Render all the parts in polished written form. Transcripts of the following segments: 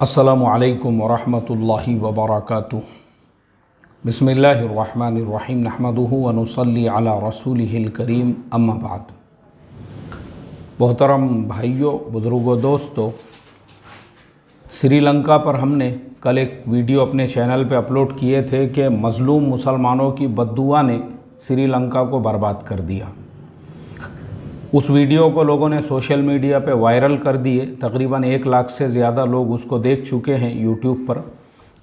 अस्सलामु अलैकुम वरहमतुल्लाहि वबरकातुहू। बिस्मिल्लाहिर्रहमानिर्रहीम नहमदुहु व नुसल्ली अला रसूलिहिल करीम अम्मा बाद। मोहतरम भाइयों, बुज़ुर्गों, दोस्तों, श्रीलंका पर हमने कल एक वीडियो अपने चैनल पे अपलोड किए थे कि मज़लूम मुसलमानों की बद्दुआ ने श्रीलंका को बर्बाद कर दिया। उस वीडियो को लोगों ने सोशल मीडिया पे वायरल कर दिए। तकरीबन 1 लाख से ज़्यादा लोग उसको देख चुके हैं यूट्यूब पर।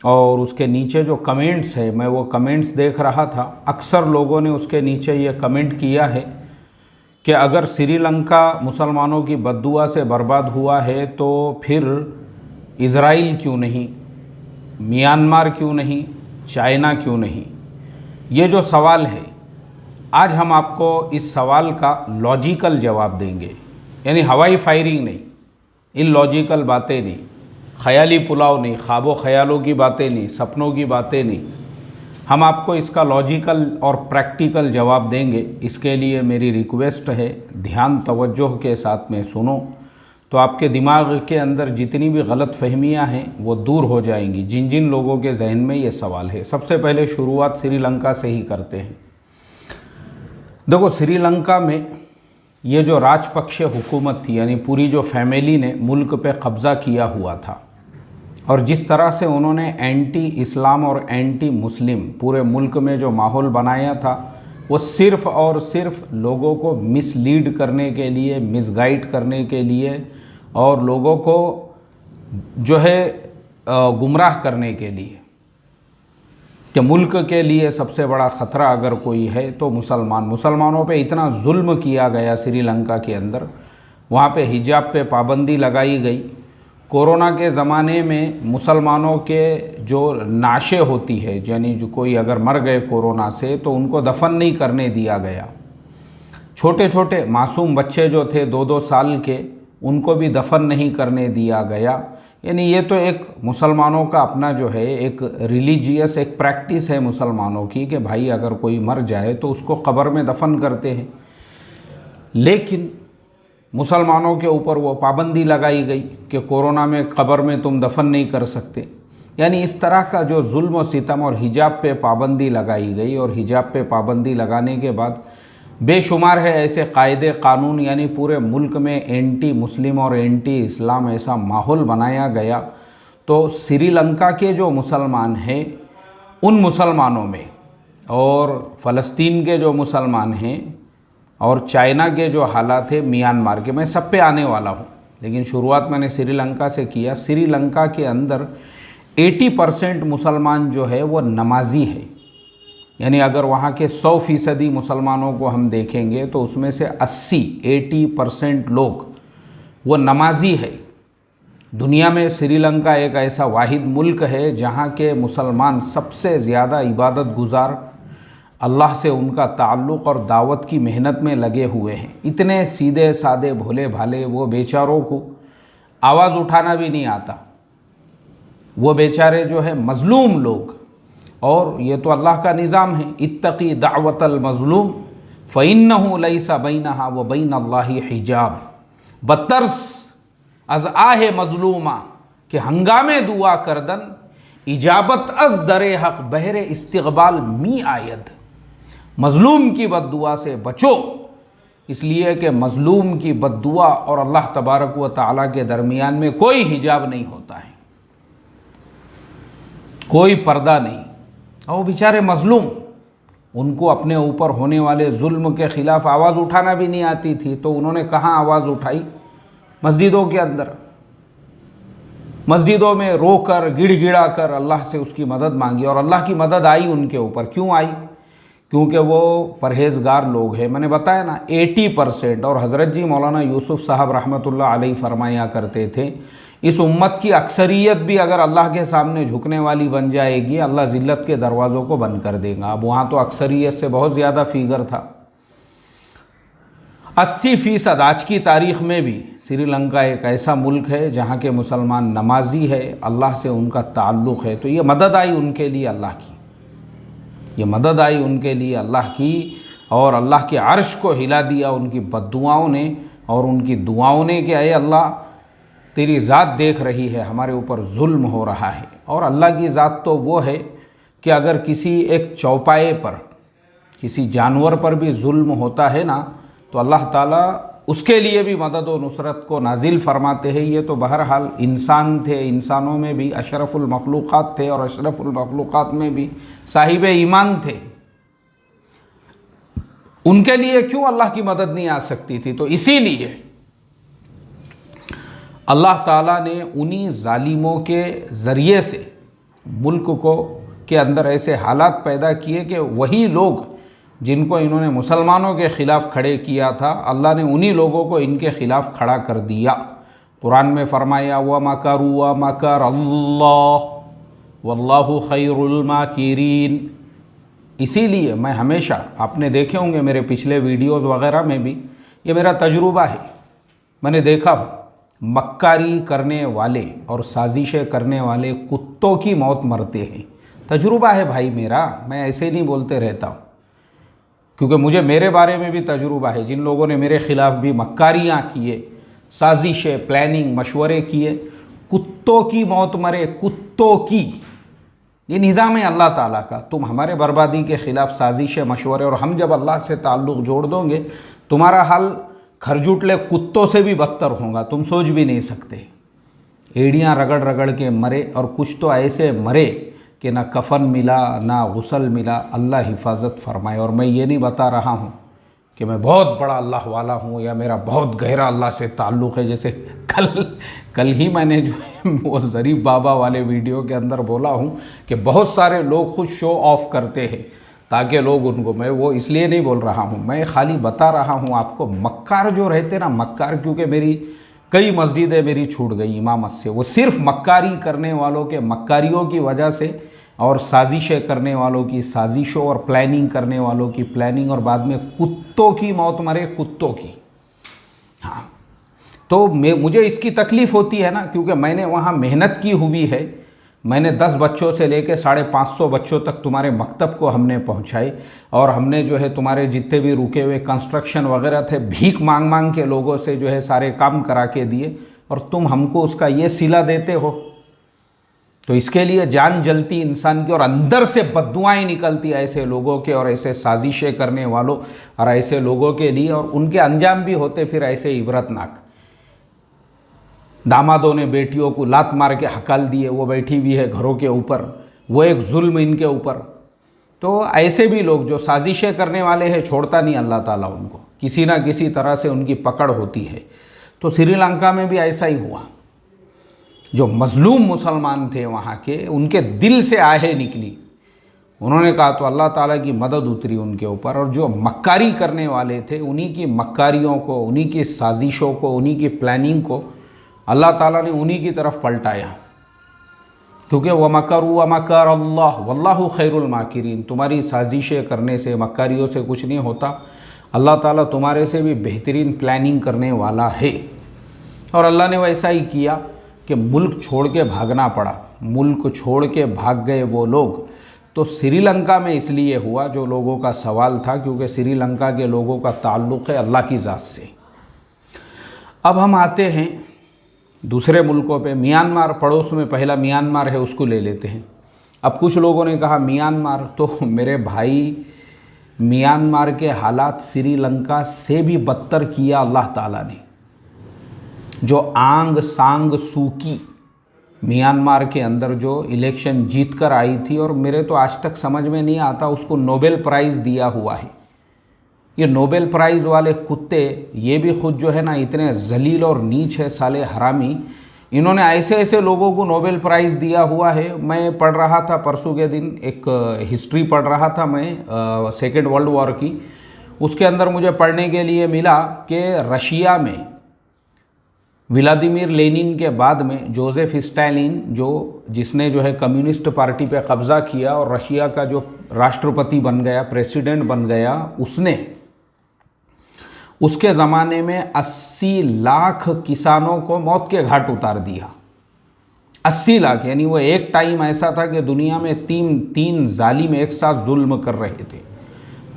और उसके नीचे जो कमेंट्स है, मैं वो कमेंट्स देख रहा था। अक्सर लोगों ने उसके नीचे ये कमेंट किया है कि अगर श्रीलंका मुसलमानों की बद्दुआ से बर्बाद हुआ है तो फिर इज़राइल क्यों नहीं, म्यांमार क्यों नहीं, चाइना क्यों नहीं। ये जो सवाल है, आज हम आपको इस सवाल का लॉजिकल जवाब देंगे। यानी हवाई फायरिंग नहीं, इलॉजिकल बातें नहीं, ख़याली पुलाव नहीं, ख्वाबों ख़यालों की बातें नहीं, सपनों की बातें नहीं। हम आपको इसका लॉजिकल और प्रैक्टिकल जवाब देंगे। इसके लिए मेरी रिक्वेस्ट है, ध्यान तवज्जो के साथ में सुनो, तो आपके दिमाग के अंदर जितनी भी गलत फहमियाँ हैं वो दूर हो जाएंगी, जिन जिन लोगों के जहन में ये सवाल है। सबसे पहले शुरुआत श्रीलंका से ही करते हैं। देखो, श्रीलंका में ये जो राजपक्षे हुकूमत थी, यानी पूरी जो फैमिली ने मुल्क पे कब्ज़ा किया हुआ था, और जिस तरह से उन्होंने एंटी इस्लाम और एंटी मुस्लिम पूरे मुल्क में जो माहौल बनाया था, वो सिर्फ़ और सिर्फ लोगों को मिसलीड करने के लिए, मिसगाइड करने के लिए, और लोगों को जो है गुमराह करने के लिए कि मुल्क के लिए सबसे बड़ा ख़तरा अगर कोई है तो मुसलमानों पे इतना जुल्म किया गया श्रीलंका के अंदर। वहाँ पे हिजाब पे पाबंदी लगाई गई। कोरोना के ज़माने में मुसलमानों के जो नाशे होती है, यानी जो कोई अगर मर गए कोरोना से, तो उनको दफन नहीं करने दिया गया। छोटे छोटे मासूम बच्चे जो थे 2-2 साल के, उनको भी दफन नहीं करने दिया गया। यानी ये तो एक मुसलमानों का अपना जो है एक रिलीजियस एक प्रैक्टिस है मुसलमानों की कि भाई अगर कोई मर जाए तो उसको कब्र में दफन करते हैं। लेकिन मुसलमानों के ऊपर वो पाबंदी लगाई गई कि कोरोना में कब्र में तुम दफन नहीं कर सकते। यानी इस तरह का जो जुल्म और सितम, और हिजाब पे पाबंदी लगाई गई। और हिजाब पे पाबंदी लगाने के बाद बेशुमार है ऐसे कायदे कानून, यानी पूरे मुल्क में एंटी मुस्लिम और एंटी इस्लाम ऐसा माहौल बनाया गया। तो श्रीलंका के जो मुसलमान हैं, उन मुसलमानों में, और फ़लस्तीन के जो मुसलमान हैं, और चाइना के जो हालात है, म्यांमार के, मैं सब पे आने वाला हूँ, लेकिन शुरुआत मैंने श्रीलंका से किया। श्रीलंका के अंदर 80% मुसलमान जो है वो नमाजी है। यानी अगर वहाँ के 100% मुसलमानों को हम देखेंगे तो उसमें से 80% लोग वो नमाजी है। दुनिया में श्रीलंका एक ऐसा वाहिद मुल्क है जहाँ के मुसलमान सबसे ज़्यादा इबादत गुजार, अल्लाह से उनका ताल्लुक़ और दावत की मेहनत में लगे हुए हैं। इतने सीधे सादे भोले भाले, वो बेचारों को आवाज़ उठाना भी नहीं आता। वो बेचारे जो है मज़लूम लोग, और ये तो अल्लाह का निज़ाम है, इत्तक़ी दावतल मज़लूम फ़इन्नहु लैसा बैनहा व बैनल्लाहि हिजाब। बतर्स अज़ आहे मज़लूमा कि हंगामे दुआ करदन, इजाबत अज़ दरे हक़ बहरे इस्तिक़बाल मी आयद। मज़लूम की बद्दुआ से बचो, इसलिए कि मज़लूम की बद्दुआ और अल्लाह तबारक व तआला के दरमियान में कोई हिजाब नहीं होता है, कोई पर्दा नहीं। और बेचारे मज़लूम, उनको अपने ऊपर होने वाले जुल्म के ख़िलाफ़ आवाज़ उठाना भी नहीं आती थी, तो उन्होंने कहाँ आवाज़ उठाई? मस्जिदों के अंदर, मस्जिदों में रोकर गिड़गिड़ा कर अल्लाह से उसकी मदद मांगी, और अल्लाह की मदद आई उनके ऊपर। क्यों आई? क्योंकि वो परहेज़गार लोग हैं। मैंने बताया ना, 80%। और हज़रत जी मौलाना यूसुफ़ साहब रहमतुल्लाह अलैहि फरमाया करते थे, इस उम्मत की अक्सरियत भी अगर अल्लाह के सामने झुकने वाली बन जाएगी, अल्लाह ज़िल्लत के दरवाज़ों को बंद कर देगा। अब वहाँ तो अक्सरियत से बहुत ज़्यादा फिगर था। 80% आज की तारीख़ में भी श्रीलंका एक ऐसा मुल्क है जहाँ के मुसलमान नमाजी है, अल्लाह से उनका ताल्लुक़ है। तो ये मदद आई उनके लिए अल्लाह की, ये मदद आई उनके लिए अल्लाह की, और अल्लाह के अर्श को हिला दिया उनकी बद्दुआओं ने और उनकी दुआओं ने कि अय अल्लाह तेरी ज़ात देख रही है हमारे ऊपर जुल्म हो रहा है। और अल्लाह की ज़ात तो वो है कि अगर किसी एक चौपाए पर किसी जानवर पर भी जुल्म होता है ना, तो अल्लाह ताला उसके लिए भी मदद व नुसरत को नाजिल फरमाते हैं। ये तो बहरहाल इंसान थे, इंसानों में भी अशरफुल मखलूक़ात थे और अशरफुल मखलूक़ात में भी साहिब ईमान थे। उनके लिए क्यों अल्लाह की मदद नहीं आ सकती थी? तो इसीलिए अल्लाह ताला ने उन्हीं जालिमों के ज़रिए से मुल्क को के अंदर ऐसे हालात पैदा किए कि वही लोग जिनको इन्होंने मुसलमानों के ख़िलाफ़ खड़े किया था, अल्लाह ने उन्हीं लोगों को इनके ख़िलाफ़ खड़ा कर दिया। कुरान में फरमाया व मकरू व मकर अल्लाह वल्लाहु खैरुल माकिरीन। इसीलिए मैं हमेशा, आपने देखे होंगे मेरे पिछले वीडियोज़ वग़ैरह में भी, ये मेरा तजुर्बा है, मैंने देखा हो मक्कारी करने वाले और साजिशें करने वाले कुत्तों की मौत मरते हैं। तजुर्बा है भाई मेरा, मैं ऐसे नहीं बोलते रहता हूँ, क्योंकि मुझे मेरे बारे में भी तजुर्बा है। जिन लोगों ने मेरे ख़िलाफ़ भी मक्कारियाँ किए, साजिशें, प्लानिंग, मशवरे किए, कुत्तों की मौत मरे, कुत्तों की। ये निज़ाम है अल्लाह ताला का। तुम हमारे बर्बादी के ख़िलाफ़ साजिशें, मशवरे, और हम जब अल्लाह से ताल्लुक़ जोड़ दोगे तुम्हारा हाल खरजुटले कुत्तों से भी बदतर होगा, तुम सोच भी नहीं सकते। एड़ियाँ रगड़ रगड़ के मरे, और कुछ तो ऐसे मरे कि ना कफन मिला ना गुसल मिला। अल्लाह हिफाजत फरमाए। और मैं ये नहीं बता रहा हूँ कि मैं बहुत बड़ा अल्लाह वाला हूँ या मेरा बहुत गहरा अल्लाह से ताल्लुक़ है। जैसे कल ही मैंने जो है वो ज़रीफ़ बाबा वाले वीडियो के अंदर बोला हूँ कि बहुत सारे लोग खुद शो ऑफ करते हैं ताकि लोग उनको, मैं वो इसलिए नहीं बोल रहा हूँ, मैं खाली बता रहा हूँ आपको। मक्कार जो रहते ना, मक्कार, क्योंकि मेरी कई मस्जिदें मेरी छूट गई इमामत से, वो सिर्फ मक्कारी करने वालों के मक्कारियों की वजह से, और साजिशें करने वालों की साजिशों और प्लानिंग करने वालों की प्लानिंग, और बाद में कुत्तों की मौत मरे, कुत्तों की। हाँ, तो मुझे इसकी तकलीफ़ होती है ना, क्योंकि मैंने वहाँ मेहनत की हुई है। मैंने 10 बच्चों से लेकर 550 बच्चों तक तुम्हारे मकतब को हमने पहुँचाई, और हमने जो है तुम्हारे जितने भी रुके हुए कंस्ट्रक्शन वगैरह थे, भीख मांग मांग के लोगों से जो है सारे काम करा के दिए, और तुम हमको उसका ये सिला देते हो। तो इसके लिए जान जलती इंसान की, और अंदर से बद्दुआएं निकलती ऐसे लोगों के और ऐसे साजिशें करने वालों और ऐसे लोगों के लिए, और उनके अंजाम भी होते फिर ऐसे इबरतनाक। दामादों ने बेटियों को लात मार के हकाल दिए, वो बैठी हुई है घरों के ऊपर, वो एक जुल्म इनके ऊपर। तो ऐसे भी लोग जो साजिशें करने वाले हैं, छोड़ता नहीं अल्लाह ताला उनको, किसी ना किसी तरह से उनकी पकड़ होती है। तो श्रीलंका में भी ऐसा ही हुआ। जो मजलूम मुसलमान थे वहाँ के, उनके दिल से आहें निकली, उन्होंने कहा तो अल्लाह ताला की मदद उतरी उनके ऊपर। और जो मक्कारी करने वाले थे, उन्हीं की मक्कारियों को, उन्हीं की साजिशों को, उन्हीं की प्लानिंग को अल्लाह ताला ने उन्हीं की तरफ पलटाया। क्योंकि व मकरू व मकर अल्लाह वल्लाहु खैरुल माकिरीन। तुम्हारी साजिशें करने से, मक्कारियों से कुछ नहीं होता, अल्लाह ताला तुम्हारे से भी बेहतरीन प्लानिंग करने वाला है। और अल्लाह ने वैसा ही किया कि मुल्क छोड़ के भागना पड़ा, मुल्क छोड़ के भाग गए वो लोग। तो श्रीलंका में इसलिए हुआ, जो लोगों का सवाल था, क्योंकि श्रीलंका के लोगों का ताल्लुक़ है अल्लाह की ज़ात से। अब हम आते हैं दूसरे मुल्कों पे। म्यांमार पड़ोस में पहला म्यांमार है, उसको ले लेते हैं। अब कुछ लोगों ने कहा म्यांमार, तो मेरे भाई म्यांमार के हालात श्रीलंका से भी बदतर किया अल्लाह ताला ने। जो आंग सांग सूकी म्यांमार के अंदर जो इलेक्शन जीत कर आई थी, और मेरे तो आज तक समझ में नहीं आता, उसको नोबेल प्राइज़ दिया हुआ है। ये नोबेल प्राइज़ वाले कुत्ते, ये भी खुद जो है ना इतने जलील और नीच है, साले हरामी। इन्होंने ऐसे ऐसे लोगों को नोबेल प्राइज़ दिया हुआ है। मैं पढ़ रहा था परसों के दिन, एक हिस्ट्री पढ़ रहा था मैं सेकेंड वर्ल्ड वॉर की। उसके अंदर मुझे पढ़ने के लिए मिला कि रशिया में व्लादिमीर लेनिन के बाद में जोसेफ स्टालिन, जिसने जो है कम्युनिस्ट पार्टी पे कब्ज़ा किया और रशिया का जो राष्ट्रपति बन गया, प्रेसिडेंट बन गया, उसके ज़माने में 80 लाख किसानों को मौत के घाट उतार दिया। 80 लाख, यानी वो एक टाइम ऐसा था कि दुनिया में तीन जालिम एक साथ जुल्म कर रहे थे।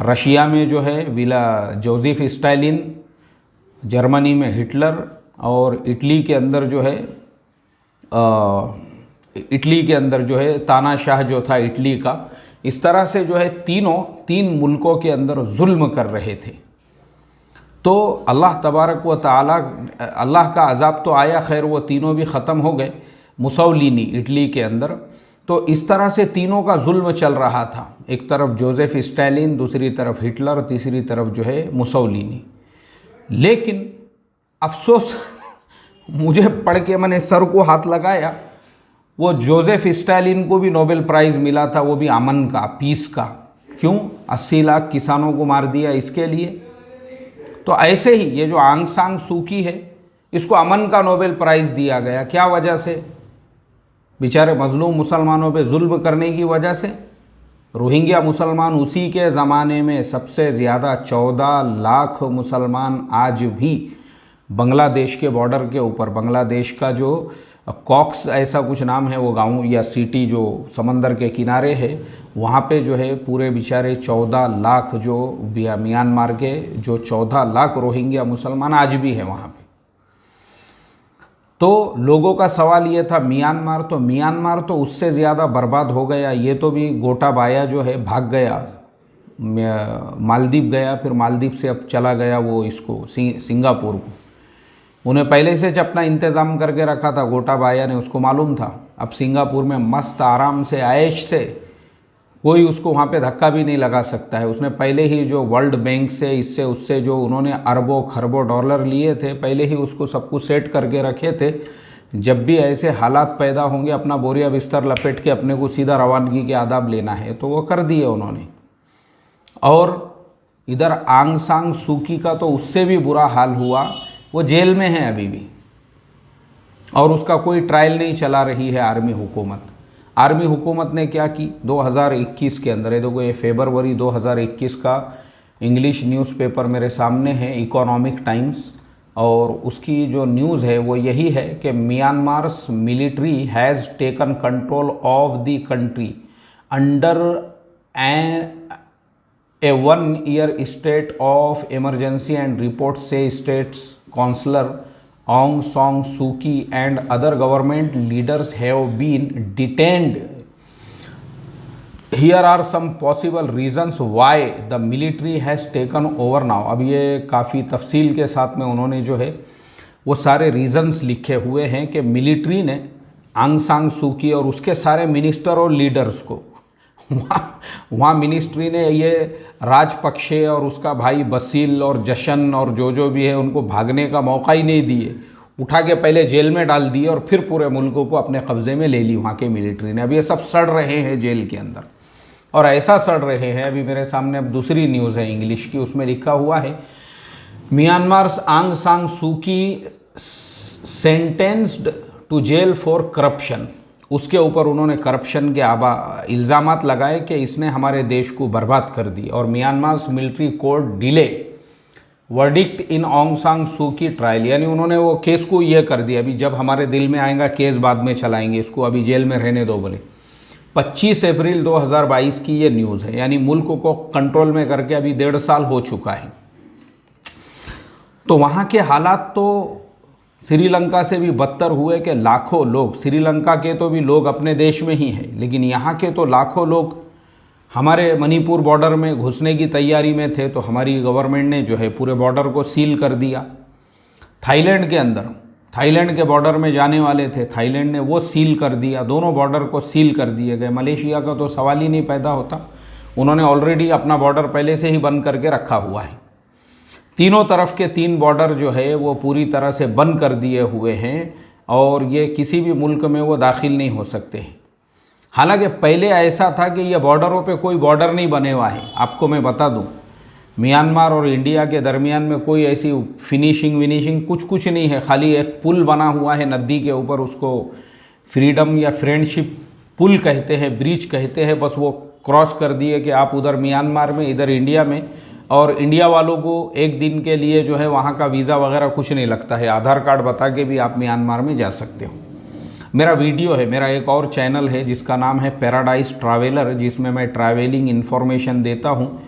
रशिया में जो है जोसेफ स्टालिन, जर्मनी में हिटलर, और इटली के अंदर जो है तानाशाह जो था इटली का, इस तरह से जो है तीन मुल्कों के अंदर जुल्म कर रहे थे। तो अल्लाह तबारक व तआला, अल्लाह का अज़ाब तो आया, खैर वो तीनों भी ख़त्म हो गए। मुसौलिनी इटली के अंदर, तो इस तरह से तीनों का जुल्म चल रहा था। एक तरफ जोसेफ स्टालिन, दूसरी तरफ हिटलर, तीसरी तरफ जो है मुसौलिनी। लेकिन अफसोस मुझे पढ़ के मैंने सर को हाथ लगाया, वो जोसेफ स्टालिन को भी नोबेल प्राइज़ मिला था, वो भी अमन का, पीस का। क्यों? 80 लाख किसानों को मार दिया इसके लिए। तो ऐसे ही ये जो आंग सांग सूकी है, इसको अमन का नोबेल प्राइज़ दिया गया। क्या वजह से? बेचारे मजलूम मुसलमानों पे जुल्म करने की वजह से। रोहिंग्या मुसलमान उसी के ज़माने में सबसे ज़्यादा 14 लाख मुसलमान आज भी बांग्लादेश के बॉर्डर के ऊपर, बांग्लादेश का जो कॉक्स ऐसा कुछ नाम है वो गांव या सिटी जो समंदर के किनारे है, वहाँ पे जो है पूरे बेचारे 14 लाख जो म्यांमार के जो 14 लाख रोहिंग्या मुसलमान आज भी हैं वहाँ पे। तो लोगों का सवाल ये था म्यांमार तो उससे ज़्यादा बर्बाद हो गया। ये तो भी गोटाबाया जो है भाग गया, मालदीव गया, फिर मालदीव से अब चला गया वो इसको सिंगापुर को। उन्हें पहले से अपना इंतज़ाम करके रखा था गोटाबाया ने, उसको मालूम था अब सिंगापुर में मस्त आराम से ऐश से कोई उसको वहाँ पे धक्का भी नहीं लगा सकता है। उसने पहले ही जो वर्ल्ड बैंक से इससे उससे जो उन्होंने अरबों खरबों डॉलर लिए थे, पहले ही उसको सब कुछ सेट करके रखे थे। जब भी ऐसे हालात पैदा होंगे, अपना बोरिया बिस्तर लपेट के अपने को सीधा रवानगी के आदाब लेना है, तो वो कर दिए उन्होंने। और इधर आंग सांग सूकी का तो उससे भी बुरा हाल हुआ, वो जेल में है अभी भी, और उसका कोई ट्रायल नहीं चला रही है आर्मी हुकूमत। आर्मी हुकूमत ने क्या की 2021 के अंदर, देखो ये फरवरी 2021 का इंग्लिश न्यूज़पेपर मेरे सामने है, इकोनॉमिक टाइम्स, और उसकी जो न्यूज़ है वो यही है कि Myanmar's military has taken control of the country under a 1-year state of emergency, and reports say state's councillor Aung San Suu Kyi and other government leaders have been detained. Here are some possible reasons why the military has taken over now. अब ये काफ़ी तफसील के साथ में उन्होंने जो है वो सारे रीजंस लिखे हुए हैं कि मिलिट्री ने आंग सांग सू की और उसके सारे मिनिस्टर और लीडर्स को वहाँ मिनिस्ट्री ने ये राजपक्षे और उसका भाई बसील और जशन और जो भी है उनको भागने का मौका ही नहीं दिए, उठा के पहले जेल में डाल दिए और फिर पूरे मुल्कों को अपने कब्ज़े में ले ली वहाँ के मिलिट्री ने। अब ये सब सड़ रहे हैं जेल के अंदर, और ऐसा सड़ रहे हैं, अभी मेरे सामने अब दूसरी न्यूज़ है इंग्लिश की, उसमें लिखा हुआ है म्यांमार्स आंग सांग सू की sentenced to jail for corruption. उसके ऊपर उन्होंने करप्शन के इल्ज़ामात लगाए कि इसने हमारे देश को बर्बाद कर दी। और Myanmar's military court delay verdict in Aung San Suu की ट्रायल, यानी उन्होंने वो केस को ये कर दिया, अभी जब हमारे दिल में आएगा केस बाद में चलाएंगे, इसको अभी जेल में रहने दो बोले। 25 अप्रैल 2022 की ये न्यूज़ है, यानी मुल्क को कंट्रोल में करके अभी 1.5 साल हो चुका है। तो वहाँ के हालात तो श्रीलंका से भी बदतर हुए कि लाखों लोग, श्रीलंका के तो भी लोग अपने देश में ही हैं, लेकिन यहाँ के तो लाखों लोग हमारे मणिपुर बॉर्डर में घुसने की तैयारी में थे, तो हमारी गवर्नमेंट ने जो है पूरे बॉर्डर को सील कर दिया। थाईलैंड के अंदर, थाईलैंड के बॉर्डर में जाने वाले थे, थाईलैंड ने वो सील कर दिया, दोनों बॉर्डर को सील कर दिए गए। मलेशिया का तो सवाल ही नहीं पैदा होता, उन्होंने ऑलरेडी अपना बॉर्डर पहले से ही बंद करके रखा हुआ है। तीनों तरफ के 3 बॉर्डर जो है वो पूरी तरह से बंद कर दिए हुए हैं, और ये किसी भी मुल्क में वो दाखिल नहीं हो सकते। हालांकि पहले ऐसा था कि ये बॉर्डरों पे कोई बॉर्डर नहीं बने हुआ है। आपको मैं बता दूं, म्यांमार और इंडिया के दरमियान में कोई ऐसी फिनिशिंग कुछ नहीं है, खाली एक पुल बना हुआ है नदी के ऊपर, उसको फ्रीडम या फ्रेंडशिप पुल कहते हैं, ब्रिज कहते हैं, बस वो क्रॉस कर दिए कि आप उधर म्यांमार में, इधर इंडिया में, और इंडिया वालों को एक दिन के लिए जो है वहाँ का वीज़ा वगैरह कुछ नहीं लगता है, आधार कार्ड बता के भी आप म्यांमार में जा सकते हो। मेरा वीडियो है, मेरा एक और चैनल है जिसका नाम है पैराडाइज ट्रैवलर, जिसमें मैं ट्रैवलिंग इन्फॉर्मेशन देता हूँ।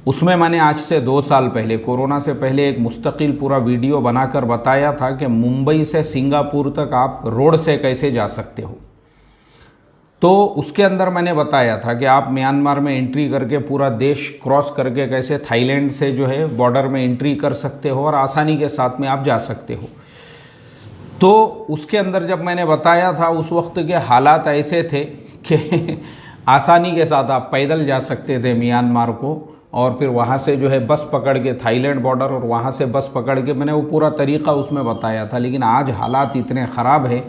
उसमें मैंने आज से 2 साल पहले, कोरोना से पहले, एक मुस्तकिल पूरा वीडियो बनाकर बताया था कि मुंबई से सिंगापुर तक आप रोड से कैसे जा सकते हो। तो उसके अंदर मैंने बताया था कि आप म्यांमार में एंट्री करके पूरा देश क्रॉस करके कैसे थाईलैंड से जो है बॉर्डर में एंट्री कर सकते हो और आसानी के साथ में आप जा सकते हो। तो उसके अंदर जब मैंने बताया था, उस वक्त के हालात ऐसे थे कि आसानी के साथ आप पैदल जा सकते थे म्यांमार को, और फिर वहाँ से जो है बस पकड़ के थाईलैंड बॉर्डर, और वहाँ से बस पकड़ के, मैंने वो पूरा तरीक़ा उसमें बताया था। लेकिन आज हालात इतने ख़राब है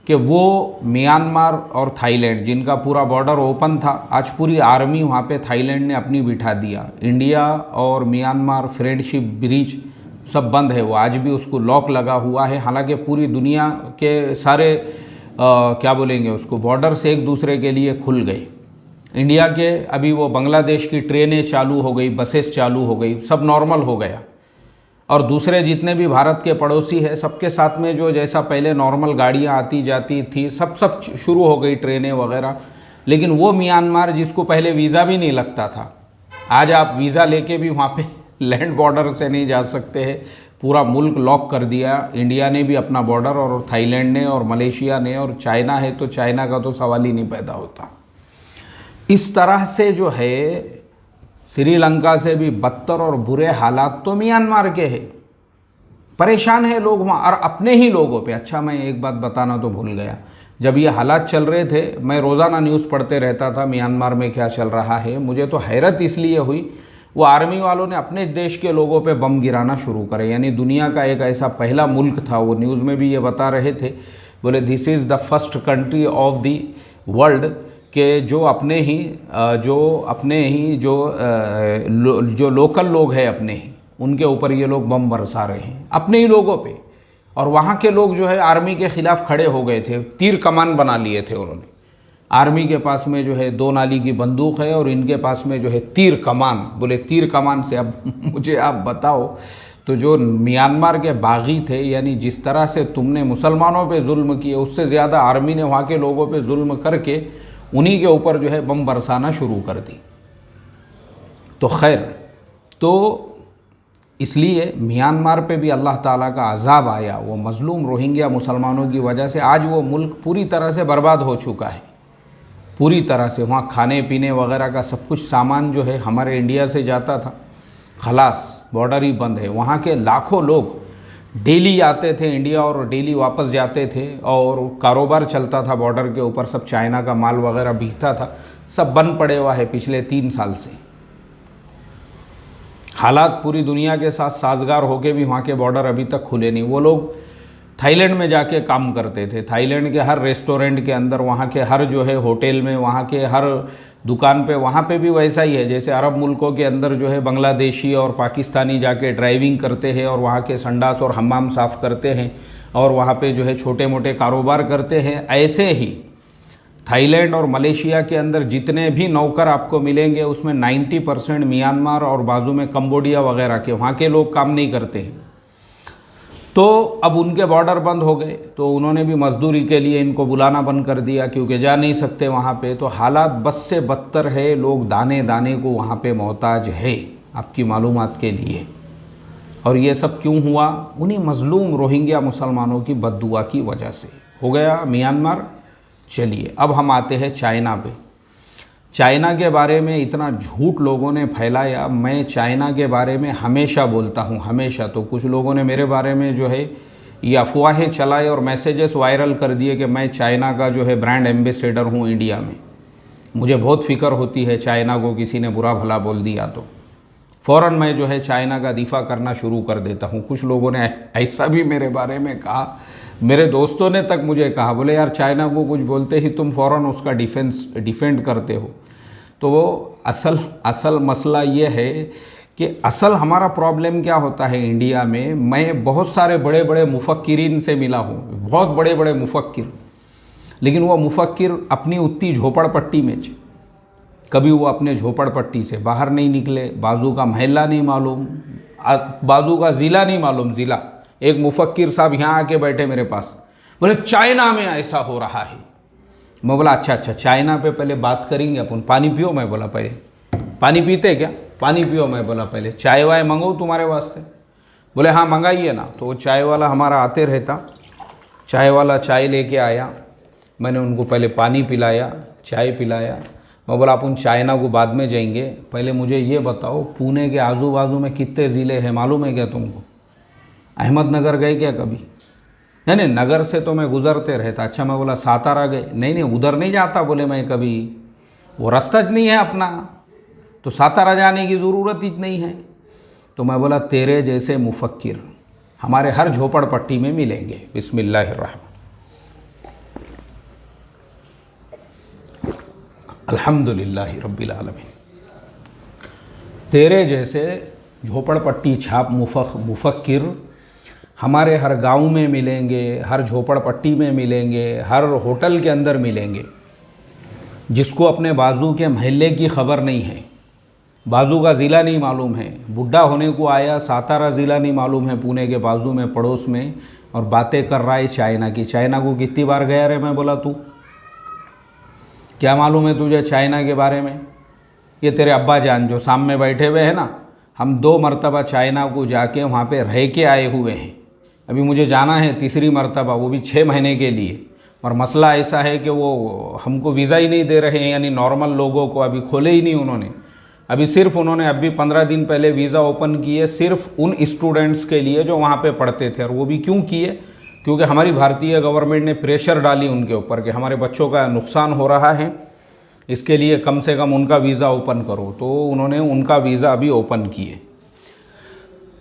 कि वो म्यांमार और थाईलैंड, जिनका पूरा बॉर्डर ओपन था, आज पूरी आर्मी वहाँ पे थाईलैंड ने अपनी बिठा दिया। इंडिया और म्यांमार फ्रेंडशिप ब्रिज सब बंद है, वो आज भी उसको लॉक लगा हुआ है। हालांकि पूरी दुनिया के सारे क्या बोलेंगे उसको, बॉर्डर्स एक दूसरे के लिए खुल गए। इंडिया के अभी वो बांग्लादेश की ट्रेनें चालू हो गई, बसेस चालू हो गई, सब नॉर्मल हो गया। और दूसरे जितने भी भारत के पड़ोसी हैं, सबके साथ में जो जैसा पहले नॉर्मल गाड़ियाँ आती जाती थी, सब शुरू हो गई, ट्रेनें वगैरह। लेकिन वो म्यांमार जिसको पहले वीज़ा भी नहीं लगता था, आज आप वीज़ा लेके भी वहाँ पे लैंड बॉर्डर से नहीं जा सकते हैं। पूरा मुल्क लॉक कर दिया इंडिया ने भी अपना बॉर्डर, और थाईलैंड ने, और मलेशिया ने, और चाइना है तो चाइना का तो सवाल ही नहीं पैदा होता। इस तरह से जो है श्रीलंका से भी बदतर और बुरे हालात तो म्यांमार के हैं। परेशान है लोग वहाँ, और अपने ही लोगों पे। अच्छा, मैं एक बात बताना तो भूल गया, जब ये हालात चल रहे थे, मैं रोज़ाना न्यूज़ पढ़ते रहता था म्यांमार में क्या चल रहा है। मुझे तो हैरत इसलिए हुई, वो आर्मी वालों ने अपने देश के लोगों पे बम गिराना शुरू करे। यानी दुनिया का एक ऐसा पहला मुल्क था, वो न्यूज़ में भी ये बता रहे थे, बोले this is the first country of the world के जो अपने ही जो लोकल लोग हैं अपने ही, उनके ऊपर ये लोग बम बरसा रहे हैं, अपने ही लोगों पे। और वहाँ के लोग जो है आर्मी के ख़िलाफ़ खड़े हो गए थे, तीर कमान बना लिए थे उन्होंने। आर्मी के पास में जो है 2 नाली की बंदूक है, और इनके पास में जो है तीर कमान। बोले तीर कमान से अब मुझे आप बताओ, तो जो म्यांमार के बागी थे, यानी जिस तरह से तुमने मुसलमानों पे जुल्म किए, उससे ज़्यादा आर्मी ने वहाँ के लोगों पे जुल्म करके उन्हीं के ऊपर जो है बम बरसाना शुरू कर दी। तो खैर, तो इसलिए म्यांमार पे भी अल्लाह ताला का अज़ाब आया, वो मज़लूम रोहिंग्या मुसलमानों की वजह से। आज वो मुल्क पूरी तरह से बर्बाद हो चुका है, पूरी तरह से। वहाँ खाने पीने वगैरह का सब कुछ सामान जो है हमारे इंडिया से जाता था, खलास, बॉर्डर ही बंद है। वहाँ के लाखों लोग डेली आते थे इंडिया और डेली वापस जाते थे, और कारोबार चलता था बॉर्डर के ऊपर, सब चाइना का माल वगैरह बिकता था। सब बंद पड़े हुआ है पिछले 3 साल से। हालात पूरी दुनिया के साथ साजगार होके भी वहाँ के बॉर्डर अभी तक खुले नहीं। वो लोग थाईलैंड में जाके काम करते थे, थाईलैंड के हर रेस्टोरेंट के अंदर, वहाँ के हर जो है होटल में, वहाँ के हर दुकान पे, वहाँ पे भी वैसा ही है। जैसे अरब मुल्कों के अंदर जो है बांग्लादेशी और पाकिस्तानी जाके ड्राइविंग करते हैं और वहाँ के संडास और हम्माम साफ़ करते हैं, और वहाँ पे जो है छोटे मोटे कारोबार करते हैं। ऐसे ही थाईलैंड और मलेशिया के अंदर जितने भी नौकर आपको मिलेंगे, उसमें 90% म्यांमार और बाजू में कंबोडिया वगैरह के, वहाँ के लोग काम नहीं करते हैं। तो अब उनके बॉर्डर बंद हो गए, तो उन्होंने भी मजदूरी के लिए इनको बुलाना बंद कर दिया, क्योंकि जा नहीं सकते वहाँ पे। तो हालात बस से बदतर है, लोग दाने दाने को वहाँ पे मोहताज है, आपकी मालूमात के लिए। और ये सब क्यों हुआ? उन्हीं मजलूम रोहिंग्या मुसलमानों की बद्दुआ की वजह से हो गया म्यांमार। चलिए, अब हम आते हैं चाइना पे। चाइना के बारे में इतना झूठ लोगों ने फैलाया। मैं चाइना के बारे में हमेशा बोलता हूँ, हमेशा। तो कुछ लोगों ने मेरे बारे में जो है ये अफवाहें चलाए और मैसेजेस वायरल कर दिए कि मैं चाइना का जो है ब्रांड एम्बेसडर हूँ इंडिया में। मुझे बहुत फ़िक्र होती है, चाइना को किसी ने बुरा भला बोल दिया तो फ़ौरन मैं जो है चाइना का दिफा करना शुरू कर देता हूँ। कुछ लोगों ने ऐसा भी मेरे बारे में कहा, मेरे दोस्तों ने तक मुझे कहा, बोले यार चाइना को कुछ बोलते ही तुम फ़ौरन उसका डिफेंड करते हो। तो वो असल मसला ये है कि असल हमारा प्रॉब्लम क्या होता है इंडिया में। मैं बहुत सारे बड़े बड़े मुफक्किरीन से मिला हूँ, बहुत बड़े बड़े मुफक्किर, लेकिन वो मुफक्किर अपनी उतनी झोपड़पट्टी में, कभी वो अपने झोपड़पट्टी से बाहर नहीं निकले, बाजू का महल्ला नहीं मालूम, बाजू का ज़िला नहीं मालूम, ज़िला। एक मुफक्किर साहब यहाँ आके बैठे मेरे पास, बोले चाइना में ऐसा हो रहा है। मैं बोला अच्छा चाइना पे पहले बात करेंगे अपन, पानी पियो। मैं बोला पहले पानी पीते क्या? पानी पियो। मैं बोला पहले चाय वाय मंगाऊँ तुम्हारे वास्ते? बोले हाँ मंगाइए ना। तो वो चाय वाला हमारा आते रहता, चाय वाला चाय लेके आया, मैंने उनको पहले पानी पिलाया, चाय पिलाया। मैं बोला अपन चाइना को बाद में जाएंगे, पहले मुझे ये बताओ पुणे के आजू बाजू में कितने ज़िले हैं मालूम है क्या तुमको? अहमदनगर गए क्या कभी? नहीं, नगर से तो मैं गुज़रते रहता। अच्छा, मैं बोला सातारा गए? नहीं, उधर नहीं जाता बोले मैं कभी, वो रास्ता ज नहीं है अपना, तो सातारा जाने की ज़रूरत ही नहीं है। तो मैं बोला तेरे जैसे मुफक्किर हमारे हर झोपड़पट्टी में मिलेंगे। बिस्मिल्लाहिर्रहमान, अल्हम्दुलिल्लाहि रब्बिल आलमीन। तेरे जैसे झोपड़पट्टी छाप मुफक्किर हमारे हर गांव में मिलेंगे, हर झोपड़पट्टी में मिलेंगे, हर होटल के अंदर मिलेंगे। जिसको अपने बाजू के महल्ले की खबर नहीं है, बाजू का ज़िला नहीं मालूम है, बुढ़ा होने को आया सातारा ज़िला नहीं मालूम है, पुणे के बाजू में पड़ोस में, और बातें कर रहा है चाइना की। चाइना को कितनी बार गया रे? मैं बोला तू क्या मालूम है तुझे चाइना के बारे में? ये तेरे अब्बा जान जो सामने बैठे हुए हैं ना, हम 2 मरतबा चाइना को जाके वहाँ पे रह के आए हुए हैं। अभी मुझे जाना है तीसरी मरतबा, वो भी 6 महीने के लिए। और मसला ऐसा है कि वो हमको वीज़ा ही नहीं दे रहे हैं, यानी नॉर्मल लोगों को अभी खोले ही नहीं उन्होंने। अभी सिर्फ उन्होंने अभी 15 दिन पहले वीज़ा ओपन किए सिर्फ उन स्टूडेंट्स के लिए जो वहाँ पे पढ़ते थे। और वो भी क्यों किए? क्योंकि हमारी भारतीय गवर्नमेंट ने प्रेशर डाली उनके ऊपर कि हमारे बच्चों का नुकसान हो रहा है, इसके लिए कम से कम उनका वीज़ा ओपन करो। तो उन्होंने उनका वीज़ा अभी ओपन किए।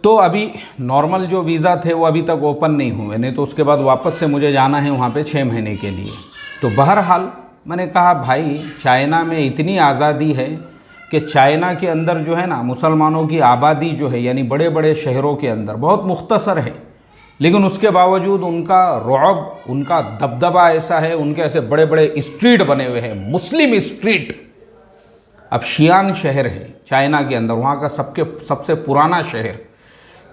तो अभी नॉर्मल जो वीज़ा थे वो अभी तक ओपन नहीं हुए, नहीं तो उसके बाद वापस से मुझे जाना है वहाँ पे 6 महीने के लिए। तो बहरहाल मैंने कहा भाई चाइना में इतनी आज़ादी है कि चाइना के अंदर जो है ना मुसलमानों की आबादी जो है, यानी बड़े बड़े शहरों के अंदर बहुत मुख्तसर है, लेकिन उसके बावजूद उनका रौब, उनका दबदबा ऐसा है, उनके ऐसे बड़े बड़े स्ट्रीट बने हुए हैं, मुस्लिम स्ट्रीट। अब शियान शहर है चाइना के अंदर, वहाँ का सबसे पुराना शहर,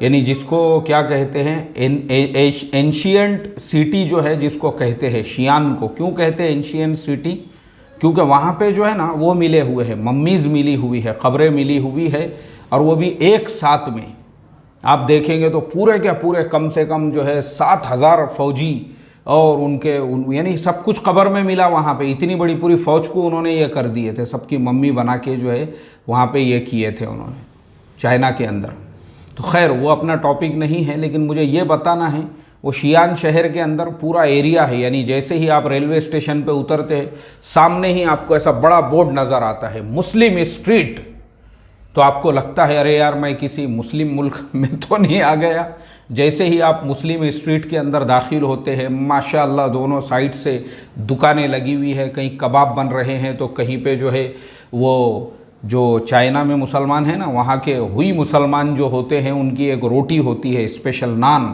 यानी जिसको क्या कहते हैं एंशियंट सिटी जो है, जिसको कहते हैं शियान को। क्यों कहते हैं एंशियंट सिटी? क्योंकि वहाँ पे जो है ना वो मिले हुए हैं, मम्मीज़ मिली हुई है, खबरें मिली हुई है, और वो भी एक साथ में। आप देखेंगे तो पूरे के पूरे कम से कम जो है 7000 फौजी और यानी सब कुछ कब्र में मिला वहाँ पे। इतनी बड़ी पूरी फ़ौज को उन्होंने ये कर दिए थे, सबकी मम्मी बना के जो है वहाँ पे ये किए थे उन्होंने चाइना के अंदर। तो खैर वो अपना टॉपिक नहीं है, लेकिन मुझे ये बताना है वो शियान शहर के अंदर पूरा एरिया है, यानी जैसे ही आप रेलवे स्टेशन पे उतरते हैं सामने ही आपको ऐसा बड़ा बोर्ड नज़र आता है मुस्लिम स्ट्रीट। तो आपको लगता है अरे यार मैं किसी मुस्लिम मुल्क में तो नहीं आ गया। जैसे ही आप मुस्लिम स्ट्रीट के अंदर दाखिल होते हैं, माशाअल्लाह दोनों साइड से दुकानें लगी हुई है, कहीं कबाब बन रहे हैं तो कहीं पे जो है वो जो चाइना में मुसलमान है ना, वहाँ के हुई मुसलमान जो होते हैं उनकी एक रोटी होती है स्पेशल नान,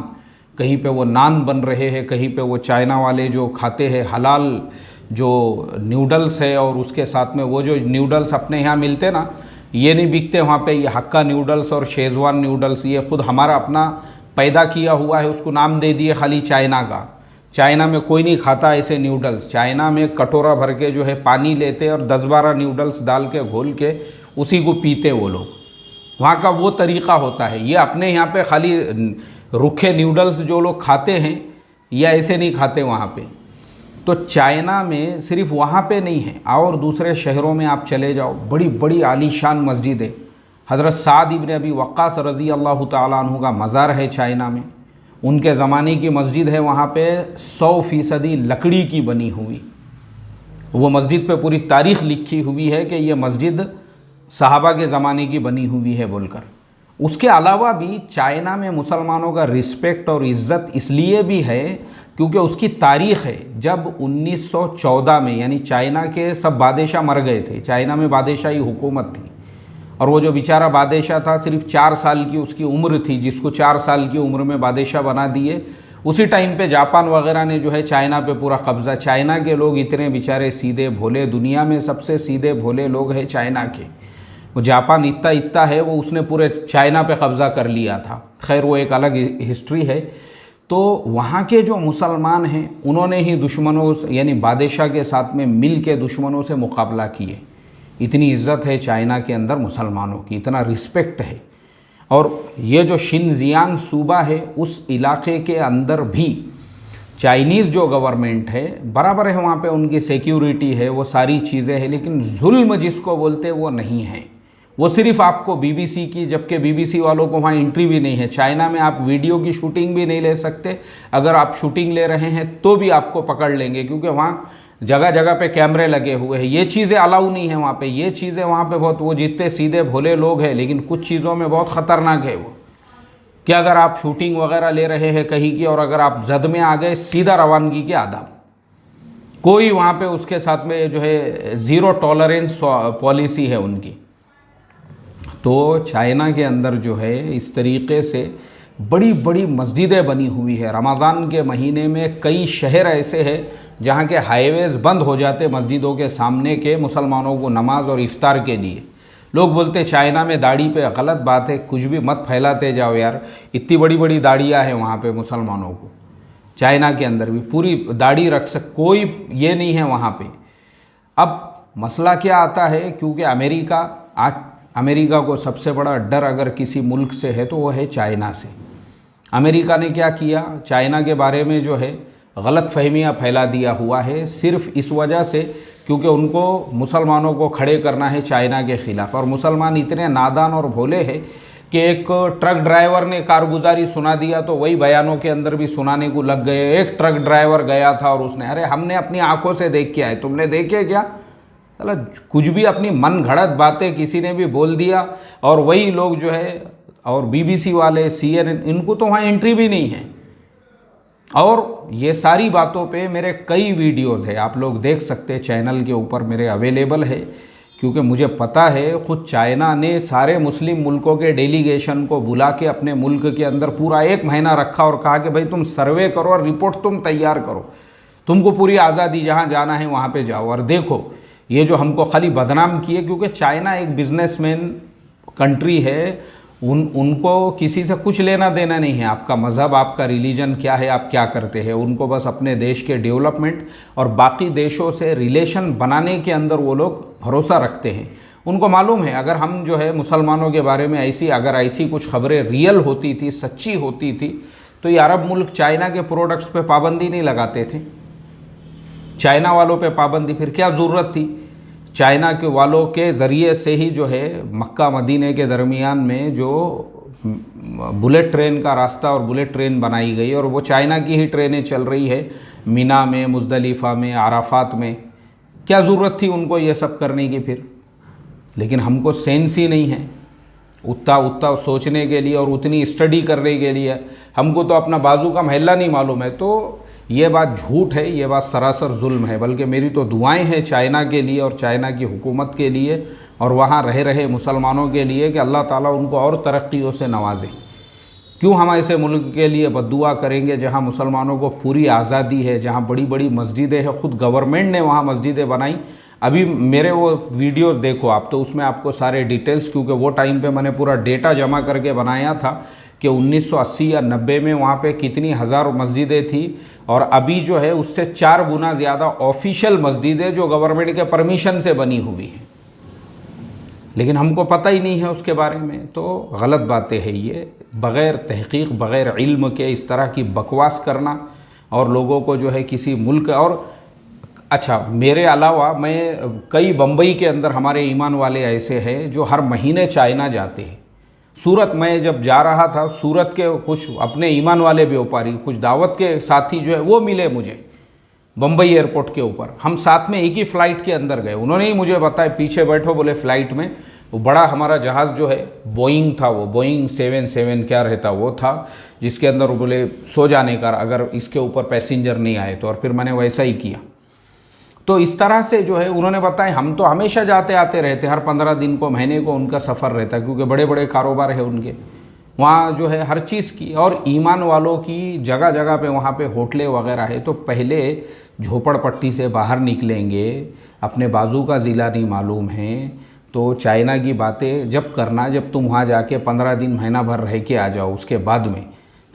कहीं पे वो नान बन रहे हैं, कहीं पे वो चाइना वाले जो खाते हैं हलाल जो नूडल्स है, और उसके साथ में वो जो नूडल्स अपने यहाँ मिलते ना, ये नहीं बिकते वहाँ पे, ये हक्का नूडल्स और शेजवान नूडल्स, ये खुद हमारा अपना पैदा किया हुआ है, उसको नाम दे दिए खाली चाइना का। चाइना में कोई नहीं खाता ऐसे नूडल्स। चाइना में कटोरा भर के जो है पानी लेते और 10-12 नूडल्स डाल के घोल के उसी को पीते वो लोग। वहाँ का वो तरीक़ा होता है। ये अपने यहाँ पे खाली रूखे नूडल्स जो लोग खाते हैं या ऐसे नहीं खाते वहाँ पे। तो चाइना में सिर्फ वहाँ पे नहीं है, और दूसरे शहरों में आप चले जाओ, बड़ी बड़ी आलीशान मस्जिदें। हज़रत साद इब्न अबी वक्कास रज़ी अल्लाह ताला अन्हु का मज़ार है चाइना में, उनके ज़माने की मस्जिद है। वहाँ पे 100% लकड़ी की बनी हुई, वो मस्जिद पे पूरी तारीख़ लिखी हुई है कि ये मस्जिद सहाबा के ज़माने की बनी हुई है बोलकर। उसके अलावा भी चाइना में मुसलमानों का रिस्पेक्ट और इज़्ज़त इसलिए भी है क्योंकि उसकी तारीख़ है। जब 1914 में, यानी चाइना के सब बादशाह मर गए थे, चाइना में बादशाही हुकूमत थी, और वो जो बेचारा बादशाह था सिर्फ 4 साल की उसकी उम्र थी, जिसको 4 साल की उम्र में बादशाह बना दिए। उसी टाइम पे जापान वगैरह ने जो है चाइना पे पूरा कब्ज़ा। चाइना के लोग इतने बेचारे सीधे भोले, दुनिया में सबसे सीधे भोले लोग हैं चाइना के। वो जापान इतना है, वो उसने पूरे चाइना पे कब्ज़ा कर लिया था। खैर वो एक अलग हिस्ट्री है। तो वहाँ के जो मुसलमान हैं उन्होंने ही दुश्मनों यानी बादशाह के साथ में मिल के दुश्मनों से मुकाबला किए। इतनी इज़्ज़त है चाइना के अंदर मुसलमानों की, इतना रिस्पेक्ट है। और ये जो शिनजियांग सूबा है उस इलाके के अंदर भी चाइनीज़ जो गवर्नमेंट है बराबर है, वहाँ पे उनकी सिक्योरिटी है, वो सारी चीज़ें हैं, लेकिन जुल्म जिसको बोलते हैं वो नहीं है। वो सिर्फ आपको बीबीसी की, जबकि बीबीसी वालों को वहाँ एंट्री भी नहीं है। चाइना में आप वीडियो की शूटिंग भी नहीं ले सकते, अगर आप शूटिंग ले रहे हैं तो भी आपको पकड़ लेंगे, क्योंकि वहाँ जगह जगह पे कैमरे लगे हुए हैं। ये चीज़ें अलाउ नहीं है वहाँ पे, ये चीज़ें वहाँ पे बहुत, वो जितने सीधे भोले लोग हैं लेकिन कुछ चीज़ों में बहुत ख़तरनाक है वो, कि अगर आप शूटिंग वगैरह ले रहे हैं कहीं की और अगर आप जद में आ गए, सीधा रवानगी के आदाब, कोई वहाँ पे उसके साथ में जो है ज़ीरो टॉलरेंस पॉलिसी है उनकी। तो चाइना के अंदर जो है इस तरीक़े से बड़ी बड़ी मस्जिदें बनी हुई है। रमज़ान के महीने में कई शहर ऐसे हैं जहाँ के हाईवेज़ बंद हो जाते मस्जिदों के सामने के मुसलमानों को नमाज और इफ्तार के लिए। लोग बोलते चाइना में दाढ़ी पे गलत बात है, कुछ भी मत फैलाते जाओ यार, इतनी बड़ी बड़ी दाढ़ियाँ हैं वहाँ पे मुसलमानों को। चाइना के अंदर भी पूरी दाढ़ी रख कोई ये नहीं है वहाँ पे। अब मसला क्या आता है, क्योंकि अमेरिका को सबसे बड़ा डर अगर किसी मुल्क से है तो वो है चाइना से। अमेरिका ने क्या किया, चाइना के बारे में जो है गलत फहमियाँ फैला दिया हुआ है, सिर्फ इस वजह से क्योंकि उनको मुसलमानों को खड़े करना है चाइना के ख़िलाफ़। और मुसलमान इतने नादान और भोले हैं कि एक ट्रक ड्राइवर ने कारगुजारी सुना दिया तो वही बयानों के अंदर भी सुनाने को लग गए। एक ट्रक ड्राइवर गया था और उसने, अरे हमने अपनी आंखों से देख के आए, तुमने देखे क्या? चलो कुछ भी अपनी मन घड़त बातें किसी ने भी बोल दिया। और वही लोग जो है, और बीबीसी वाले, CNN, इनको तो वहाँ एंट्री भी नहीं है। और ये सारी बातों पे मेरे कई वीडियोज़ है, आप लोग देख सकते हैं, चैनल के ऊपर मेरे अवेलेबल है। क्योंकि मुझे पता है खुद चाइना ने सारे मुस्लिम मुल्कों के डेलीगेशन को बुला के अपने मुल्क के अंदर पूरा 1 महीना रखा और कहा कि भाई तुम सर्वे करो और रिपोर्ट तुम तैयार करो, तुमको पूरी आज़ादी, जहाँ जाना है वहाँ पे जाओ। और देखो ये जो हमको खाली बदनाम किए, क्योंकि चाइना एक बिजनेसमैन कंट्री है, उनको किसी से कुछ लेना देना नहीं है, आपका मज़हब, आपका रिलीजन क्या है, आप क्या करते हैं। उनको बस अपने देश के डेवलपमेंट और बाकी देशों से रिलेशन बनाने के अंदर वो लोग भरोसा रखते हैं। उनको मालूम है अगर हम जो है मुसलमानों के बारे में ऐसी कुछ खबरें रियल होती थी, सच्ची होती थी, तो ये अरब मुल्क चाइना के प्रोडक्ट्स पे पाबंदी नहीं लगाते थे। चाइना वालों पे पाबंदी फिर क्या ज़रूरत थी? चाइना के वालों के ज़रिए से ही जो है मक्का मदीने के दरमियान में जो बुलेट ट्रेन का रास्ता और बुलेट ट्रेन बनाई गई, और वो चाइना की ही ट्रेनें चल रही है मिना में, मुज़दलिफ़ा में, आराफात में। क्या ज़रूरत थी उनको ये सब करने की फिर? लेकिन हमको सेंस ही नहीं है उतना सोचने के लिए और उतनी स्टडी करने के लिए। हमको तो अपना बाजू का महल्ला नहीं मालूम है। तो ये बात झूठ है, ये बात सरासर जुल्म है। बल्कि मेरी तो दुआएं हैं चाइना के लिए और चाइना की हुकूमत के लिए और वहाँ रह रहे मुसलमानों के लिए कि अल्लाह ताला उनको और तरक्कियों से नवाजे। क्यों हम ऐसे मुल्क के लिए बद्दुआ करेंगे जहाँ मुसलमानों को पूरी आज़ादी है, जहाँ बड़ी बड़ी मस्जिदें हैं, ख़ुद गवर्नमेंट ने वहाँ मस्जिदें बनाई। अभी मेरे वो वीडियोस देखो आप, तो उसमें आपको सारे डिटेल्स, क्योंकि वो टाइम पे मैंने पूरा डेटा जमा करके बनाया था कि 1980 या 90 में वहाँ पे कितनी हज़ार मस्जिदें थी, और अभी जो है उससे 4 गुना ज़्यादा ऑफिशियल मस्जिदें जो गवर्नमेंट के परमिशन से बनी हुई हैं। लेकिन हमको पता ही नहीं है उसके बारे में। तो गलत बातें हैं ये, बग़ैर तहक़ीक़, बग़ैर इल्म के इस तरह की बकवास करना और लोगों को जो है किसी मुल्क। और अच्छा, मेरे अलावा मैं कई, बम्बई के अंदर हमारे ईमान वाले ऐसे हैं जो हर महीने चाइना जाते हैं। सूरत में जब जा रहा था, सूरत के कुछ अपने ईमान वाले व्यापारी, कुछ दावत के साथी जो है वो मिले मुझे बम्बई एयरपोर्ट के ऊपर। हम साथ में एक ही फ़्लाइट के अंदर गए। उन्होंने ही मुझे बताया, पीछे बैठो बोले फ़्लाइट में, वो बड़ा हमारा जहाज़ जो है बोइंग था, वो बोइंग 77 क्या रहता वो था, जिसके अंदर बोले सो जाने का अगर इसके ऊपर पैसेंजर नहीं आए तो। और फिर मैंने वैसा ही किया। तो इस तरह से जो है उन्होंने बताया, हम तो हमेशा जाते आते रहते, हर 15 दिन को, महीने को उनका सफ़र रहता, क्योंकि बड़े बड़े कारोबार है उनके वहाँ जो है हर चीज़ की। और ईमान वालों की जगह जगह पे वहाँ पे होटलें वगैरह है। तो पहले झोपड़पट्टी से बाहर निकलेंगे, अपने बाजू का ज़िला नहीं मालूम है, तो चाइना की बातें जब करना, जब तुम वहाँ जाके 15 दिन, महीना भर रह के आ जाओ, उसके बाद में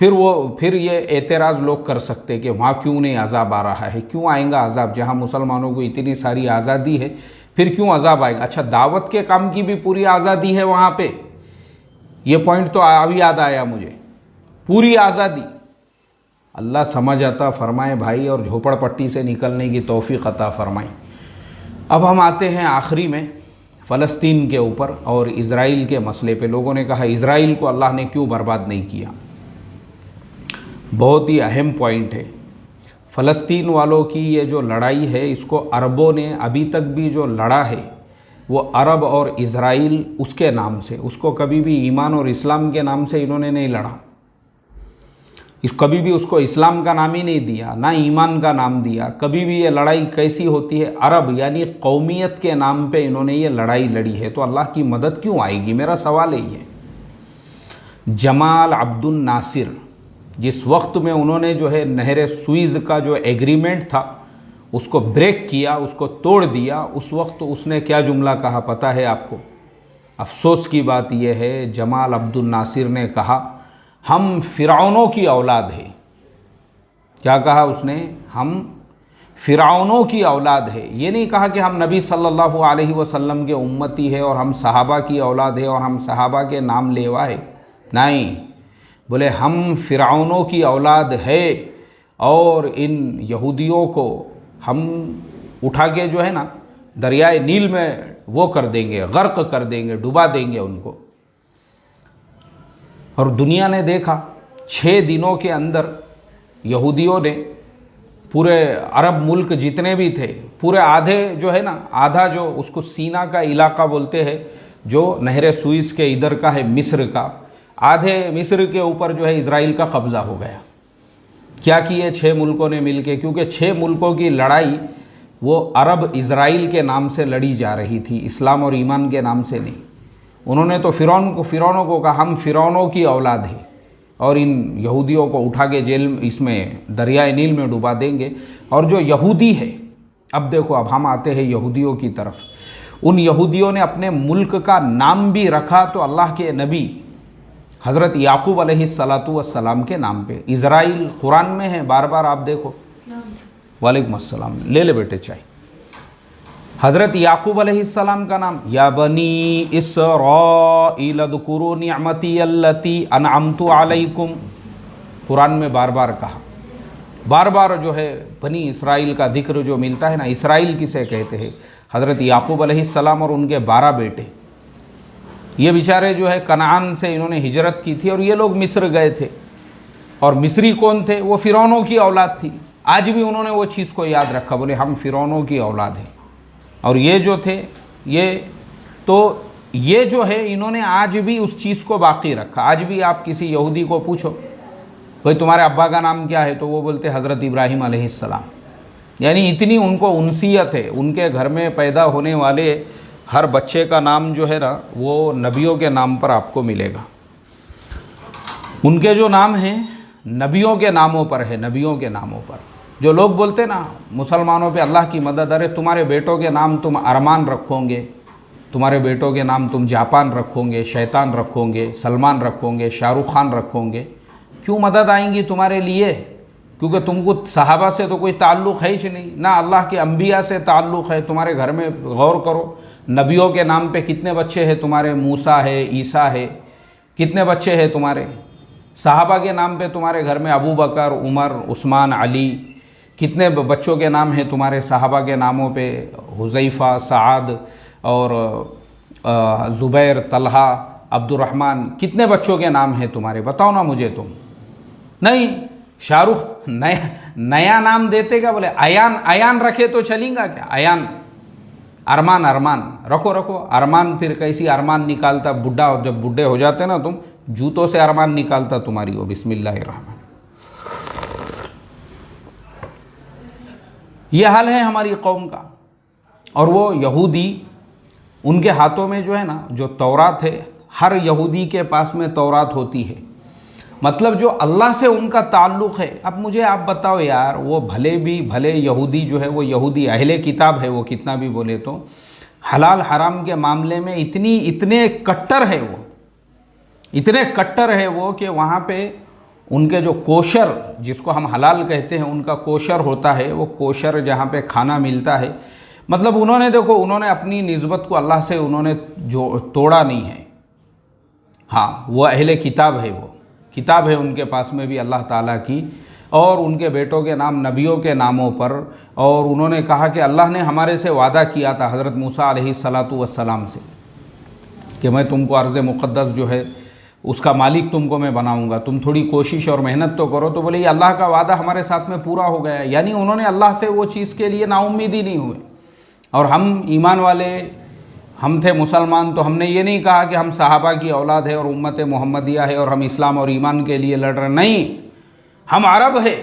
फिर ये एतराज़ लोग कर सकते हैं कि वहाँ क्यों नहीं अज़ाब आ रहा है। क्यों आएगा अज़ाब जहाँ मुसलमानों को इतनी सारी आज़ादी है, फिर क्यों अजाब आएगा? अच्छा, दावत के काम की भी पूरी आज़ादी है वहाँ पे, ये पॉइंट तो अभी याद आया मुझे, पूरी आज़ादी। अल्लाह समझ आता फरमाए भाई, और झोपड़पट्टी से निकलने की तौफीक अता फरमाए। अब हम आते हैं आखिरी में फ़लस्तीन के ऊपर और इज़राइल के मसले पे। लोगों ने कहा इज़राइल को अल्लाह ने क्यों बर्बाद नहीं किया? बहुत ही अहम पॉइंट है। फ़लस्तीन वालों की ये जो लड़ाई है, इसको अरबों ने अभी तक भी जो लड़ा है वो अरब और इज़राइल उसके नाम से, उसको कभी भी ईमान और इस्लाम के नाम से इन्होंने नहीं लड़ा। कभी भी उसको इस्लाम का नाम ही नहीं दिया, ना ईमान का नाम दिया। कभी भी ये लड़ाई कैसी होती है? अरब यानी कौमियत के नाम पे इन्होंने ये लड़ाई लड़ी है। तो अल्लाह की मदद क्यों आएगी? मेरा सवाल है ये। जमाल अब्दुल नासिर, जिस वक्त में उन्होंने जो है नहर सुइज़ का जो एग्रीमेंट था उसको ब्रेक किया, उसको तोड़ दिया, उस वक्त उसने क्या जुमला कहा पता है आपको? अफसोस की बात यह है, जमाल अब्दुल नासिर ने कहा हम फ़िरौनों की औलाद है। क्या कहा उसने? हम फ़िरौनों की औलाद है। ये नहीं कहा कि हम नबी सल्लल्लाहु अलैहि वसल्लम के उम्मती है और हम सहाबा की औलाद है और हम सहाबा के नाम लेवा है। नहीं, बोले हम फ़िरौनों की औलाद है और इन यहूदियों को हम उठा के जो है ना दरियाए नील में वो कर देंगे, गर्क कर देंगे, डुबा देंगे उनको। और दुनिया ने देखा 6 दिनों के अंदर यहूदियों ने पूरे अरब मुल्क जितने भी थे, पूरे आधे जो है ना, आधा जो उसको सीना का इलाका बोलते हैं, जो नहर सुइज़ के इधर का है मिस्र का, आधे मिस्र के ऊपर जो है इज़राइल का कब्ज़ा हो गया। क्या किए 6 मुल्कों ने मिलके? क्योंकि 6 मुल्कों की लड़ाई वो अरब इज़राइल के नाम से लड़ी जा रही थी, इस्लाम और ईमान के नाम से नहीं। उन्होंने तो फ़िरौनों को कहा हम फ़िरौनों की औलाद हैं और इन यहूदियों को उठा के जेल इसमें दरियाए नील में डुबा देंगे। और जो यहूदी है, अब देखो, अब हम आते हैं यहूदियों की तरफ। उन यहूदियों ने अपने मुल्क का नाम भी रखा तो अल्लाह के नबी हज़रत याकूब अलैहिस्सलातु वस्सलाम के नाम पे। इज़राइल कुरान में है, बार बार आप देखो। वालेकुम अस्सलाम, ले बेटे चाय। हज़रत याकूब अलैहिस्सलाम का नाम, या बनी इसराईल अज़कुरू निअमती अल्लती अनअमतु अलैकुम, कुरान में बार बार कहा। बार बार जो है बनी इसराइल का जिक्र जो मिलता है ना, इसराइल किसे कहते हैं? हज़रत याकूब अलैहिस्सलाम और उनके 12 बेटे। ये बेचारे जो है कनान से इन्होंने हिजरत की थी और ये लोग मिस्र गए थे। और मिस्री कौन थे? वो फ़िरौनों की औलाद थी। आज भी उन्होंने वो चीज़ को याद रखा, बोले हम फ़िरौनों की औलाद हैं। और ये जो थे ये जो है इन्होंने आज भी उस चीज़ को बाकी रखा। आज भी आप किसी यहूदी को पूछो भाई तुम्हारे अब्बा का नाम क्या है, तो वो बोलते हज़रत इब्राहीम अलैहिस्सलाम। यानी इतनी उनको उनसीयत है। उनके घर में पैदा होने वाले हर बच्चे का नाम जो है ना वो नबियों के नाम पर आपको मिलेगा। उनके जो नाम हैं नबियों के नामों पर है, नबियों के नामों पर। जो लोग बोलते ना मुसलमानों पे अल्लाह की मदद, अरे तुम्हारे बेटों के नाम तुम अरमान रखोगे, तुम्हारे बेटों के नाम तुम जापान रखोगे, शैतान रखोगे, सलमान रखोगे, शाहरुख खान रखोगे, क्यों मदद आएंगी तुम्हारे लिए? क्योंकि तुमको सहाबा से तो कोई ताल्लुक़ है ही नहीं, ना अल्लाह के अंबिया से ताल्लुक़ है। तुम्हारे घर में गौर करो, नबियों के नाम पे कितने बच्चे हैं तुम्हारे? मूसा है, ईसा है, कितने बच्चे हैं तुम्हारे? सहाबा के नाम पे तुम्हारे घर में अबू बकर, उमर, उस्मान, अली, कितने बच्चों के नाम हैं तुम्हारे? सहाबा के नामों पे हुज़ैफ़ा, साद और ज़ुबैर, तलहा, अब्दुर्रहमान, कितने बच्चों के नाम हैं तुम्हारे? बताओ ना मुझे तुम। नहीं, शाहरुख नया नाम देते क्या? बोले अयान रखे तो चलेगा क्या? अयान, अरमान रखो अरमान। फिर कैसी अरमान निकालता बुढ़ा, जब बुढ़े हो जाते ना तुम, जूतों से अरमान निकालता तुम्हारी वो। बिस्मिल्लाहिर्रहमान। ये हाल है हमारी कौम का। और वो यहूदी, उनके हाथों में जो है ना जो तौरात है, हर यहूदी के पास में तौरात होती है, मतलब जो अल्लाह से उनका ताल्लुक़ है। अब मुझे आप बताओ यार, वो भले यहूदी जो है वो यहूदी अहले किताब है, वो कितना भी बोले तो हलाल हराम के मामले में इतने कट्टर है वो, इतने कट्टर है वो कि वहाँ पे उनके जो कोशर, जिसको हम हलाल कहते हैं, उनका कोशर होता है। वो कोशर जहाँ पे खाना मिलता है, मतलब उन्होंने देखो, उन्होंने अपनी निस्बत को अल्लाह से उन्होंने जो तोड़ा नहीं है। हाँ, वो अहले किताब है, वो किताब है उनके पास में भी अल्लाह ताला की, और उनके बेटों के नाम नबियों के नामों पर। और उन्होंने कहा कि अल्लाह ने हमारे से वादा किया था हज़रत मूसा अलैहिस्सलातु वस्सलाम से कि मैं तुमको अर्ज़ मुक़द्दस जो है उसका मालिक तुमको मैं बनाऊंगा, तुम थोड़ी कोशिश और मेहनत तो करो। तो बोले ये अल्लाह का वादा हमारे साथ में पूरा हो गया। यानी उन्होंने अल्लाह से वो चीज़ के लिए नाउम्मीद ही नहीं हुए। और हम ईमान वाले, हम थे मुसलमान, तो हमने ये नहीं कहा कि हम सहाबा की औलाद है और उम्मत मोहम्मदिया है और हम इस्लाम और ईमान के लिए लड़ रहे। नहीं, हम अरब है,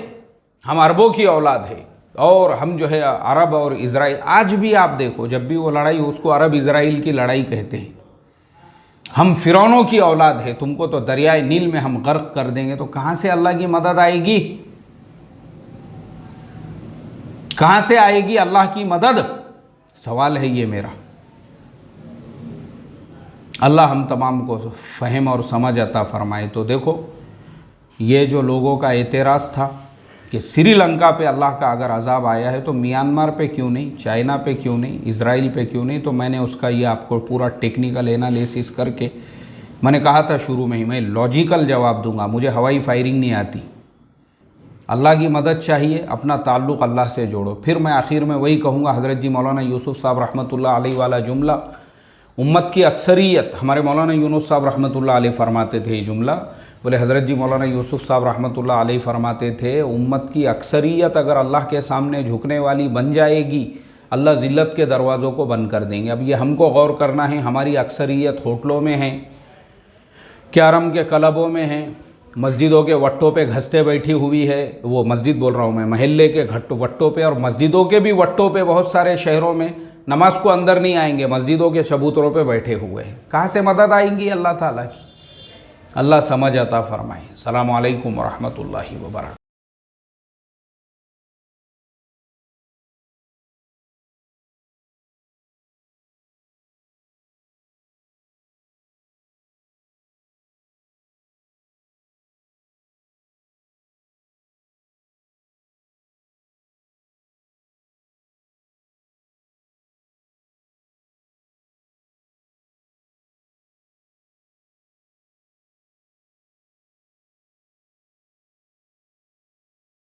हम अरबों की औलाद है, और हम जो है अरब और इज़राइल। आज भी आप देखो, जब भी वो लड़ाई, उसको अरब इज़राइल की लड़ाई कहते हैं। हम फ़िरौनों की औलाद है, तुमको तो दरियाए नील में हम गर्क कर देंगे। तो कहाँ से अल्लाह की मदद आएगी? कहाँ से आएगी अल्लाह की मदद? सवाल है ये मेरा। अल्लाह हम तमाम को फ़हम और समझ अता फ़रमाए। तो देखो, ये जो लोगों का एतराज़ था कि श्रीलंका पे अल्लाह का अगर अज़ाब आया है तो म्यांमार पे क्यों नहीं, चाइना पे क्यों नहीं, इज़राइल पे क्यों नहीं, तो मैंने उसका ये आपको पूरा टेक्निकल एनालिसिस करके, मैंने कहा था शुरू में ही, मैं लॉजिकल जवाब दूंगा, मुझे हवाई फायरिंग नहीं आती। अल्लाह की मदद चाहिए, अपना ताल्लुक़ अल्लाह से जोड़ो। फिर मैं आखिर में वही कहूँगा, हज़रत जी मौलाना यूसुफ़ साहब रहमतुल्लाह अलैह वाला जुमला, उम्मत की अक्सरियत, हमारे मौलाना यूनुस साहब रहमतुल्लाह अलैह फरमाते थे ये जुमला। बोले हज़रत जी मौलाना यूसुफ़ साहब रहमतुल्लाह अलैह फरमाते थे, उम्मत की अक्सरियत अगर अल्लाह के सामने झुकने वाली बन जाएगी, अल्लाह ज़िल्लत के दरवाज़ों को बंद कर देंगे। अब ये हमको गौर करना है, हमारी अक्सरियत होटलों में है, क्यारम के क्लबों में है, मस्जिदों के वट्टों पे घसते बैठी हुई है। वो मस्जिद बोल रहा हूँ मैं, महल्ले के वट्टों पे और मस्जिदों के भी वट्टों पे बहुत सारे शहरों में नमाज को अंदर नहीं आएंगे, मस्जिदों के चबूतरों पे बैठे हुए हैं। कहाँ से मदद आएंगी अल्लाह ताला की? अल्लाह समझ अता फरमाए। अस्सलामु अलैकुम व रहमतुल्लाहि व बरकातहू।